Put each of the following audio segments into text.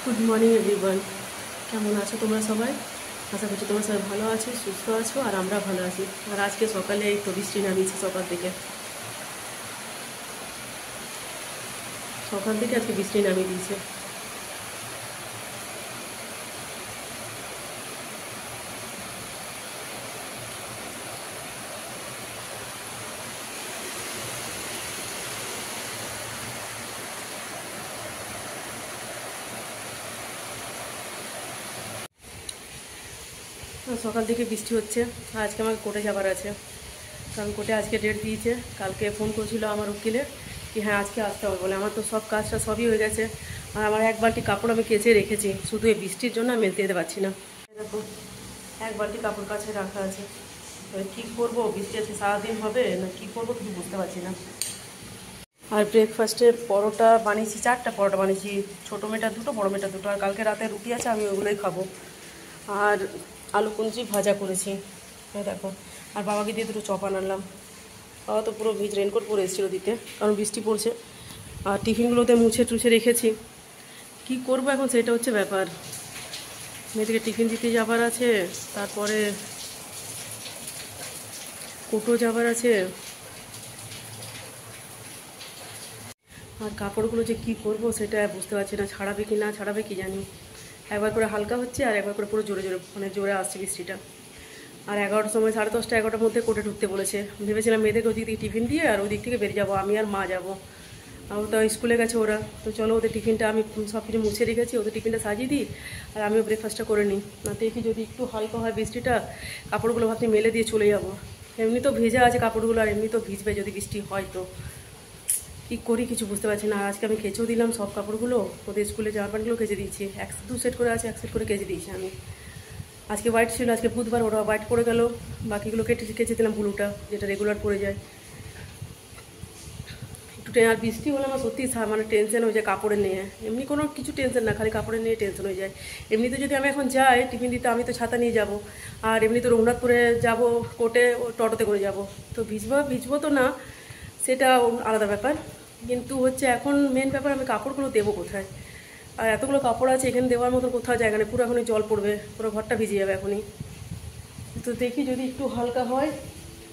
Good morning everyone, কেমন আছো তোমরা সবাই? আশা করছি তোমরা সবাই ভালো আছো, সুস্থ আছো, আর আমরা ভালো আছি। আর আজকে সকালে এই তো বৃষ্টি নামিয়েছে সকাল থেকে আজকে বৃষ্টি নামিয়ে দিয়েছে। সকাল থেকে বৃষ্টি হচ্ছে। আজকে আমাকে কোর্টে যাবার আছে, কারণ কোর্টে আজকে ডেট দিয়েছে। কালকে ফোন করেছিল আমার উকিলে কি হ্যাঁ আজকে আসতে হবে বলে। আমার তো সব কাজটা সবই হয়ে গেছে, আর আমার এক বালতি কাপড় আমি কেচে রেখেছি, শুধু এই বৃষ্টির জন্য আমি মেলতে যেতে পারছি না। দেখো, এক বালতি কাপড় কাছে রাখা আছে। এবার কী করবো, বৃষ্টি আছে সারাদিন হবে না কী করবো কিছু বুঝতে পারছি না। আর ব্রেকফাস্টে পরোটা বানিয়েছি, 4টা পরোটা বানিয়েছি, ছোটো মেয়েটা দুটো, বড়ো মেয়েটা দুটো। আর কালকে রাতে রুটি আছে, আমি ওগুলোই খাবো। আর আলু কুঞ্চি ভাজা করেছি, এই দেখো। আর বাবাকে দিয়ে দুটো চপ আনালাম। বাবা তো পুরো ভিজ, রেনকোট পরে এসেছিলো দিতে, কারণ বৃষ্টি পড়ছে। আর টিফিনগুলোতে মুছে টুছে রেখেছি। কি করব এখন সেটা হচ্ছে ব্যাপার। মেয়েদেরকে টিফিন দিতে যাবার আছে, তারপরে কোটো যাবার আছে। আর কাপড়গুলো যে কী করবো সেটা বুঝতে পারছি না, ছাড়াবে কি না ছাড়াবে কি জানি। একবার করে হালকা হচ্ছে, আর একবার করে পুরো জোরে জোরে, মানে জোরে আসছে বৃষ্টিটা। আর 11টার সময়, 10:30 11টার মধ্যে কোর্টে ঢুকতে বলেছে। ভেবেছিলাম মেয়েদেরকে ওদিক থেকে টিফিন দিয়ে আর ওই দিক থেকে বেরিয়ে যাবো, আমি আর মা যাবো। আর তো স্কুলে গেছে ওরা, তো চলো ওদের টিফিনটা আমি সব কিছু মুছে রেখেছি, ওদের টিফিনটা সাজিয়ে দিই আর আমিও ব্রেকফাস্টটা করে নিই। না দেখি যদি একটু হালকা হয় বৃষ্টিটা, কাপড়গুলো ভাবছি মেলে দিয়ে চলে যাবো। এমনি তো ভেজা আছে কাপড়গুলো, আর এমনি তো ভিজবে যদি বৃষ্টি হয়। তো কী করি কিছু বুঝতে পারছি না। আর আজকে আমি কেচেও দিলাম সব কাপড়গুলো, ওদের স্কুলে জামা প্যান্টগুলো কেচে দিয়েছি। 2 সেট করে আছে, 1 সেট করে কেচে দিয়েছি আমি। আজকে হোয়াইট ছিল, আজকে বুধবার, ওরা হোয়াইট পরে গেল। বাকিগুলো কেচে দিলাম ব্লুটা, যেটা রেগুলার পরে যায়। একটু আর বৃষ্টি হলে আমার সত্যি মানে টেনশন হয়ে যায় কাপড়ের নিয়ে। এমনি কোনো কিছু টেনশন না, খালি কাপড়ের নিয়ে টেনশন হয়ে যায়। এমনিতে যদি আমি এখন যাই টিফিন দিতে, আমি তো ছাতা নিয়ে যাব। আর এমনি তো রঘুনাথপুরে যাব, কোর্টে টোটোতে করে যাব। তো ভিজবো তো না, সেটা আলাদা ব্যাপার। কিন্তু হচ্ছে এখন মেন ব্যাপার, আমি কাপড়গুলো দেবো কোথায়। আর এতগুলো কাপড় আছে, এখানে দেওয়ার মতো কোথাও জায়গা নেই, পুরো এখনই জল পড়বে, পুরো ঘরটা ভিজে যাবে এখনই। তো দেখি যদি একটু হালকা হয়,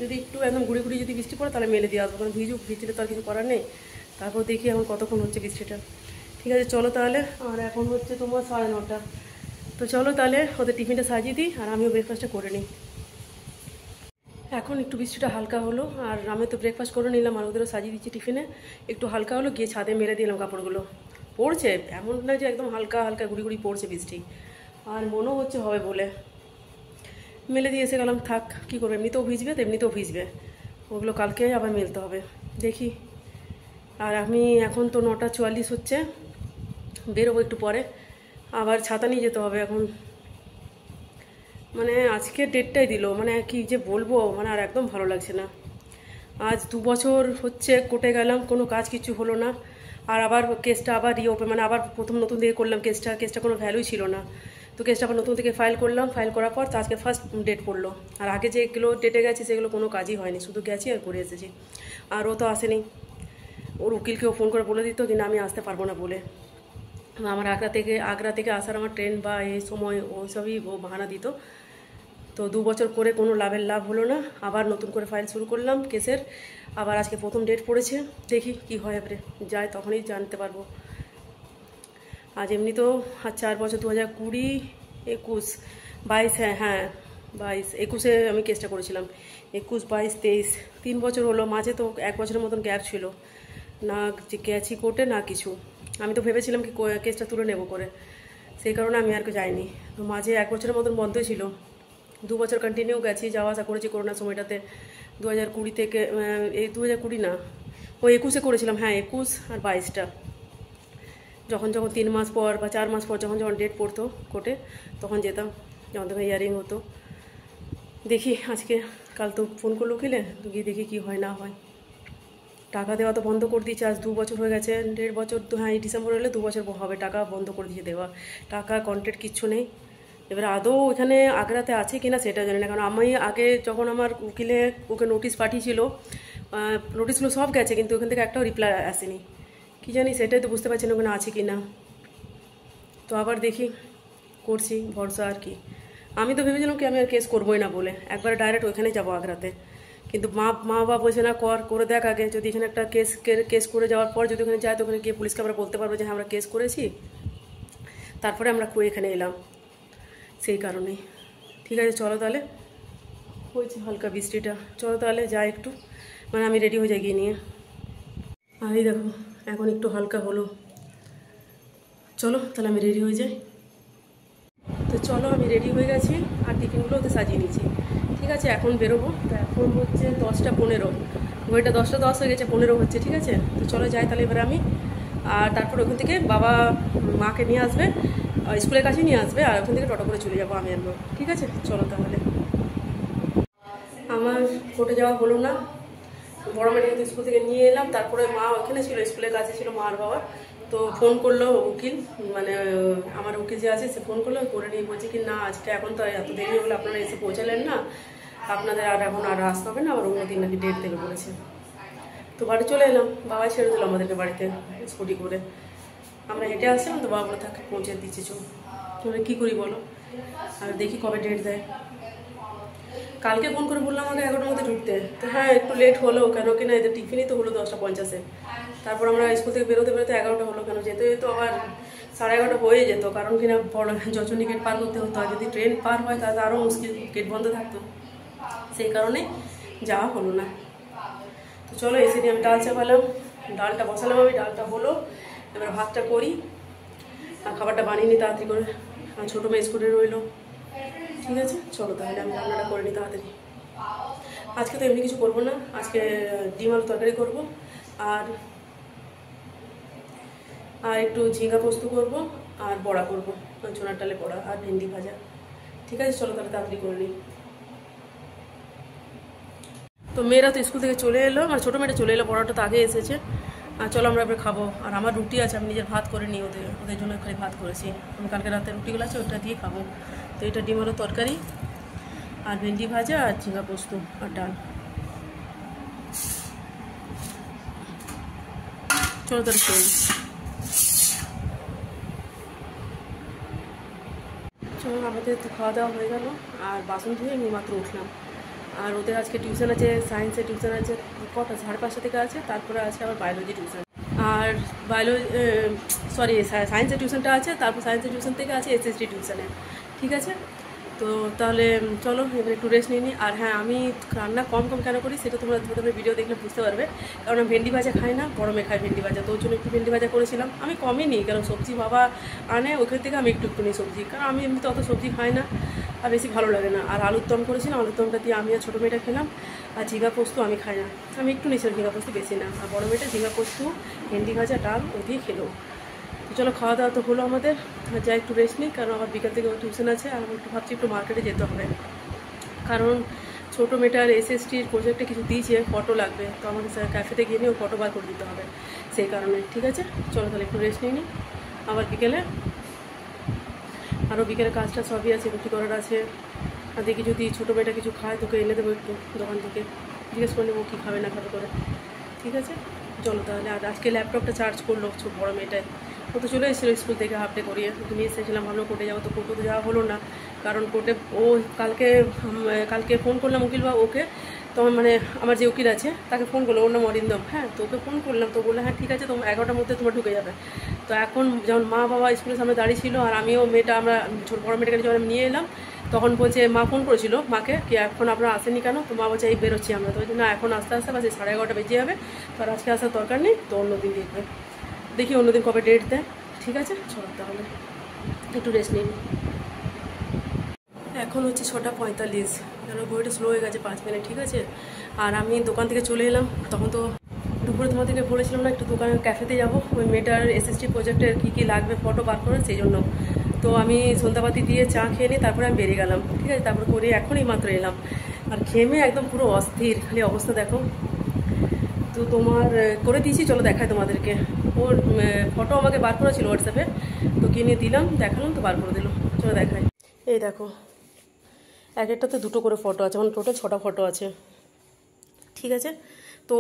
যদি একটু একদম গুঁড়ি গুঁড়ি যদি বৃষ্টি পড়ে, তাহলে মেলে দিয়ে আসবো, কারণ ভিজলে তো আর কিছু করার নেই। তারপর দেখি এখন কতক্ষণ হচ্ছে বৃষ্টিটা। ঠিক আছে চলো তাহলে। আর এখন হচ্ছে তোমার 9:30। তো চলো তাহলে ওদের টিফিনটা সাজিয়ে দিই, আর আমিও ব্রেকফাস্টটা করে নিই। এখন একটু বৃষ্টিটা হালকা হলো, আর আমি তো ব্রেকফাস্ট করে নিলাম, আর ওদেরও সাজিয়ে দিচ্ছি টিফিনে। একটু হালকা হলো, গিয়ে ছাদে মেলে দিলাম কাপড়গুলো। পড়ছে, এমন না যে একদম হালকা হালকা গুড়ি গুড়ি পড়ছে বৃষ্টি, আর মনেও হচ্ছে হবে বলে। মেলে দিয়ে এসে গেলাম, থাক কী করবে, এমনিতেও ভিজবে তো এমনিতেও ভিজবে, ওগুলো কালকে আবার মেলতে হবে। দেখি। আর আমি এখন তো 9:44 হচ্ছে, বেরোবো একটু পরে। আবার ছাতা নিয়ে যেতে হবে এখন। মানে আজকে ডেটটাই দিল, মানে কি যে বলবো, মানে আর একদম ভালো লাগছে না। আজ 2 বছর হচ্ছে কোর্টে গেলাম, কোনো কাজ কিছু হলো না। আর আবার কেসটা আবার রিওপেন, মানে আবার প্রথম নতুন থেকে করলাম কেসটা কোনো ভ্যালুই ছিল না। তো কেসটা আবার নতুন থেকে ফাইল করলাম, ফাইল করার পর তো আজকে ফার্স্ট ডেট পড়লো। আর আগে যেগুলো ডেটে গেছে সেগুলো কোনো কাজই হয়নি, শুধু গেছি আর করে এসেছি। আর ও তো আসেনি, ওর উকিলকেও ফোন করে বলে দিত কিন্তু আমি আসতে পারবো না বলে। আমার আগ্রা থেকে আসার আমার ট্রেন বা এই সময় ওসবই ও বাহানা দিত। তো 2 বছর করে কোনো লাভ হলো না, আবার নতুন করে ফাইল শুরু করলাম কেসের। আবার আজকে প্রথম ডেট পড়েছে, দেখি কি হয়, এবারে যায় তখনই জানতে পারবো। আজ এমনি তো আর 4 বছর, 2020, 21, 22, হ্যাঁ 22, 21-এ আমি কেসটা করেছিলাম। 21, 22, 23, 3 বছর হলো। মাঝে তো 1 বছরের মতন গ্যাপ ছিল না, যে গেছি কোর্টে না কিছু। আমি তো ভেবেছিলাম কি কেসটা তুলে নেব করে, সেই কারণে আমি আর যাইনি। তো মাঝে 1 বছরের মতন বন্ধ ছিল। 2 বছর কন্টিনিউ গেছি, যাওয়া আসা করেছি করোনার সময়টাতে। 2020 থেকে, এই 2020 না, 21-এ করেছিলাম, হ্যাঁ 21 আর 22টা। যখন 3 মাস পর বা 4 মাস পর যখন ডেট পড়তো কোর্টে, তখন যেতাম, যখন তখন হিয়ারিং হতো। দেখি আজকে, কাল তো ফোন করলো উকিলে, তো গিয়ে দেখি কী হয় না হয়। টাকা দেওয়া তো বন্ধ করে দিয়েছে, আজ 2 বছর হয়ে গেছে, 1.5 বছর তো, হ্যাঁ এই ডিসেম্বর হলে 2 বছর হবে। টাকা বন্ধ করে দিয়েছে দেওয়া, টাকা কন্ট্যাক্ট কিচ্ছু নেই। এবার আদৌ এখানে আগ্রাতে আছে কিনা সেটা জানি না, কারণ আমি আগে যখন আমার উকিলে ওকে নোটিশ পাঠিয়েছিল, নোটিশগুলো সব গেছে, কিন্তু ওখান থেকে একটাও রিপ্লাই আসেনি। কি জানি, সেটাই তো বুঝতে পারছি না ওখানে আছে কি না। তো তো আবার দেখি, করছি ভরসা আর কি। আমি তো ভেবেছিলাম কি আমি আর কেস করবোই না বলে, একবার ডাইরেক্ট ওইখানে যাবো আগ্রাতে। কিন্তু মা বাবা বলছে না, করে দেখ আগে, যদি এখানে একটা কেস করে যাওয়ার পর যদি ওখানে যায় তো ওখানে গিয়ে পুলিশকে আমরা বলতে পারবো যে হ্যাঁ আমরা কেস করেছি, তারপরে আমরা এখানে এলাম, সেই কারণেই। ঠিক আছে চলো তাহলে, হয়েছে হালকা বৃষ্টিটা, চলো তাহলে যাই একটু, মানে আমি রেডি হয়ে যাই গিয়ে নিয়ে। আর এই দেখো এখন একটু হালকা হলো, চলো তাহলে আমি রেডি হয়ে যাই। তো চলো আমি রেডি হয়ে গেছি, আর টিফিনগুলো ওতে সাজিয়ে নিয়েছি। ঠিক আছে এখন বেরোবো। তো এখন হচ্ছে 10:15, ঘড়িটা 10:10 হয়ে গেছে, 15 হচ্ছে। ঠিক আছে তো চলো যাই তাহলে এবার আমি। আর তারপর ওখান থেকে বাবা মাকে নিয়ে আসবে, স্কুলের কাছে নিয়ে আসবে, আর ওখান থেকে টোটো করে চলে যাবো আমি আর মা। ঠিক আছে চলো তাহলে। আমার কোর্টে যাওয়া হলো না, বড় মেয়েকে স্কুল থেকে নিয়ে এলাম, তারপরে মা ওখানে ছিল, স্কুলের কাছে ছিল মা আর বাবা। তো ফোন করলো উকিল, মানে আমার উকিল যে আছে সে ফোন করলো, করে নিয়ে বলছে কি না আজকে এখন তো এত দেরি হলো, আপনারা এসে পৌঁছালেন না, আপনাদের আর এখন আর আসতে হবে না, আবার অন্য দিন নাকি ডেট থেকে বলেছে। তো বাড়ি চলে এলাম, বাবাই ছেড়ে দিল আমাদেরকে বাড়িতে স্কুটি করে। আমরা হেঁটে আসছিলাম, তো বাবা বলে তাকে পৌঁছে দিচ্ছে চো, কী করি বলো, আর দেখি কবে ডেট দেয়। কালকে ফোন করে বললাম আমাকে 11টার মধ্যে ঢুকতে, তো হ্যাঁ একটু লেট হলো, কেন কিনা এদের টিফিনই তো হলো 10:50। তারপর আমরা স্কুল থেকে বেরোতে 11টা হলো, কেন যেতে যেত আবার 11:30 হয়ে যেত, কারণ কিনা বড় যচন্ডী গেট পার করতে হতো, আর যদি ট্রেন পার হয় তাহলে আরও মুশকিল, গেট বন্ধ থাকতো, সেই কারণে যাওয়া হলো না। তো চলো এসে দিয়ে আমি ডাল চাপালাম, ডালটা বসালাম, আমি ডালটা হলো, এবার ভাতটা করি, আর খাবারটা বানিয়ে নিই তাড়াতাড়ি করে, আর ছোটো মেয়ে স্কুলে রইলো। ঠিক আছে চলো তাহলে আমি রান্নাটা করে নিই তাড়াতাড়ি। আজকে তো এমনি কিছু করবো না, আজকে ডিম আলু তরকারি করবো, আর একটু ঝিঙ্গা পোস্ত করবো, আর বড়া করবো, ছোনার ডালে বড়া, আর ভেন্ডি ভাজা। ঠিক আছে চলো তাহলে তাড়াতাড়ি করে নিই। তো মেয়েরা তো স্কুল থেকে চলে এলো, মানে ছোটো মেয়েটা চলে এলো, বড়াটা তো আগে এসেছে। আর চলো আমরা এবার খাবো, আর আমার রুটি আছে, আমি নিজের ভাত করে নিই, ওদের জন্য খালি ভাত করেছি, আমি কালকে রাতে রুটিগুলো আছে ওটা দিয়ে খাবো। তো এটা ডিম আলু তরকারি, আর ভেন্ডি ভাজা, আর ঝিঙ্গা পোস্ত, আর ডাল। চলো তাহলে চল। চলো আমাদের তো খাওয়া দাওয়া হয়ে গেল, আর বাসন ধুয়ে আমি মাত্র উঠলাম। আর ওদের আজকে টিউশন আছে, সায়েন্সের টিউশন আছে, কটা 5:30 থেকে আছে, তারপরে আছে আবার বায়োলজি টিউশন, আর সায়েন্সের টিউশনটা আছে, তারপর সায়েন্সের টিউশন থেকে আছে এসএসটি টিউশনে। ঠিক আছে তো তাহলে চলো এবার একটু রেস্ট নিয়ে নিই। আর হ্যাঁ আমি রান্না কম কেন করি সেটা তোমরা ভিডিও দেখলে বুঝতে পারবে, কারণ আমি ভেন্ডি ভাজা খাই না, বড় মেয়ে খাই ভেন্ডি ভাজা, তো ওর জন্য একটু ভেন্ডি ভাজা করেছিলাম। আমি কমই নিই, কারণ সবজি বাবা আনে ওখান থেকে আমি একটু নিই সবজি, কারণ আমি এমনিতে অত সবজি খাই না, আর বেশি ভালো লাগে না। আর আলুর দম করেছিলাম, আলুর দমটা দিয়ে আমি আর ছোটো মেয়েটা খেলাম। আর ঝিঙ্গা পোস্ত আমি খাই না, আমি একটু নিয়েছিলাম ঝিঙ্গা পোস্ত, বেশি না। আর বড় মেয়েটা ঝিঙ্গা পোস্ত, ভেন্ডি ভাজা, ডাল ও দিয়ে খেলো। চলো খাওয়া দাওয়া তো হলো আমাদের, যাই একটু রেস্ট নিই, কারণ আমার বিকাল থেকে টিউশন আছে, আর আমি একটু ভাবছি একটু মার্কেটে যেতে হবে, কারণ ছোটো মেয়েটার এসএসটির প্রজেক্টে কিছু দিয়েছে, ফটো লাগবে, তো আমাকে ক্যাফেতে গিয়ে নিয়ে ফটো বার করে দিতে হবে, সেই কারণে। ঠিক আছে চলো তাহলে একটু রেস্ট নিয়ে নিই, আবার বিকেলে আরও বিকেলে কাজটা সবই আছে, রুটি করার আছে। আর দেখি যদি ছোটো মেয়েটা কিছু খায় তোকে এনে দেবো একটু দোকান থেকে, জিজ্ঞেস করে নেবো কী খাবে না খাবে করে। ঠিক আছে চলো তাহলে। আর আজকে ল্যাপটপটা চার্জ করলো বড় মেয়েটায়, ও তো চলে এসেছিলো স্কুল থেকে হাফ ডে করিয়ে, ওকে নিয়ে এসেছিলাম, ভাবলাম কোর্টে যাবো, তো কোর্টে তো যাওয়া হলো না, কারণ কোর্টে ও কালকে ফোন করলাম উকিল বা ওকে, তো মানে আমার যে উকিল আছে তাকে ফোন করলো, ওর নাম অরিন্দম, হ্যাঁ তো ওকে ফোন করলাম, তো বললো হ্যাঁ ঠিক আছে, তোমার 11টার মধ্যে তোমার ঢুকে যাবে। তো এখন যেমন মা বাবা স্কুলের সামনে দাঁড়িয়ে ছিল, আর আমিও মেয়েটা, আমরা বড় মেয়েটাকে যখন আমি নিয়ে এলাম, তখন বলছে মা ফোন করেছিল মাকে কি এখন আপনারা আসেনি কেন, তো মা বলছে এই বেরোচ্ছি আমরা, তো না এখন আস্তে আস্তে বাস 11:30 বেজে যাবে, তো আর আজকে আসার দরকার নেই, তো অন্যদিন দেখবে, দেখি অন্যদিন কবে ডেট দেয়। ঠিক আছে চলো তাহলে একটু রেস্ট নিই। এখন হচ্ছে 6:45, কেন ঘড়িটা স্লো হয়ে গেছে 5 মিনিট। ঠিক আছে আর আমি দোকান থেকে চলে এলাম, তখন তো দুপুরে তোমাদেরকে বলেছিলাম না একটু দোকানের ক্যাফেতে যাবো, ওই মেয়েটার এসএসটি প্রজেক্টের কী লাগবে ফটো বার করে, সেই জন্য। তো আমি সন্ধ্যাবাতি দিয়ে চা খেয়ে নিই, তারপরে আমি বেরিয়ে গেলাম। ঠিক আছে তারপরে করে এখনই মাত্র এলাম, আর ঘেমে একদম পুরো অস্থির, খালি অবস্থা দেখো। তো তোমার করে দিয়েছি, চলো দেখাই তোমাদেরকে, ওর ফটো আমাকে বার করেছিল হোয়াটসঅ্যাপে, তো কিনে দিলাম, দেখালাম, তো বার করে দিল, চলো দেখাই। এই দেখো এক একটাতে 2টো করে ফটো আছে, মানে টোটাল 6টা ফটো আছে। ঠিক আছে তো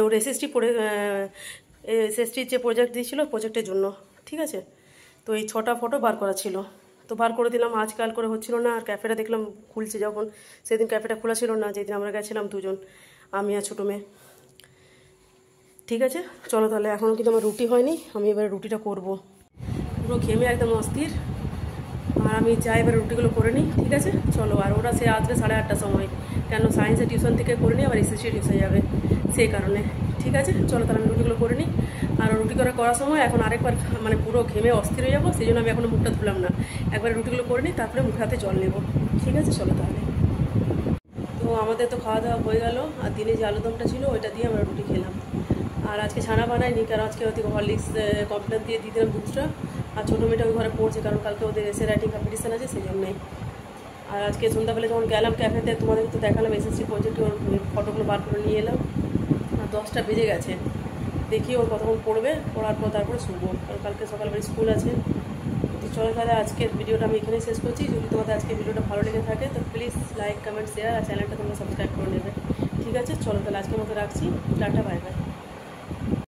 ওর এসএসটির যে প্রজেক্ট দিয়েছিল প্রজেক্টের জন্য। ঠিক আছে তো এই 6টা ফটো বার করা ছিল, তো বার করে দিলাম। আজকাল করে হচ্ছিল না, আর ক্যাফেটা দেখলাম খুলছে যখন, সেদিন ক্যাফেটা খোলা ছিল না, যেদিন আমরা গেছিলাম দুজন, আমি আর ছোটো মেয়ে। ঠিক আছে চলো তাহলে, এখনও কিন্তু আমার রুটি হয়নি, আমি এবারে রুটিটা করব। পুরো ঘেমে একদম অস্থির, আর আমি যাই এবারে রুটিগুলো করে নিই। ঠিক আছে চলো। আর ওরা সে আসবে 8:30টার সময়, কেন সায়েন্সের টিউশন থেকে করে নিই, আবার এসএসসি টিউশন যাবে, সেই কারণে। ঠিক আছে চলো তাহলে আমি রুটিগুলো করে নিই। আর রুটি করার সময় এখন আরেকবার মানে পুরো ঘেমে অস্থির হয়ে যাবো, সেই জন্য আমি এখনও মুখটা ধুলাম না। একবার রুটিগুলো করে নিই, তারপরে মুখে হাতে জল নেবো। ঠিক আছে চলো তাহলে। তো আমাদের তো খাওয়া দাওয়া হয়ে গেল, আর দিনে যে আলুদমটা ছিল ওইটা দিয়ে আমরা রুটি খেলাম। আর আজকে ছানা বানাইনি, কারণ আজকে ওদের হরলিক্স কমপ্লেন দিয়ে দিলাম দুধটা। আর ছোটো মেয়েটা ওই ঘরে পড়ছে, কারণ কালকে ওদের এসে রাইটিং কম্পিটিশান আছে, সেই জন্যই। আর আজকে সন্ধ্যাবেলা যখন গেলাম ক্যাফেতে, তোমাদের তো দেখালাম এসএসসি প্রজেক্টে ওর ফটোগুলো বার করে নিয়ে এলাম। আর 10টা বেজে গেছে, দেখি ওর কতক্ষণ পড়বে, পড়ার পর তারপরে শুবো, কারণ কালকে সকালবেলা স্কুল আছে। তো চলো তাহলে আজকের ভিডিওটা আমি এখানেই শেষ করছি। যদি তোমাদের আজকের ভিডিওটা ভালো লেগে থাকে তো প্লিজ লাইক, কমেন্ট, শেয়ার, আর চ্যানেলটা তোমরা সাবস্ক্রাইব করে নেবে। ঠিক আছে চলো তাহলে আজকের মতো রাখছি, টাটা, বাই বাই।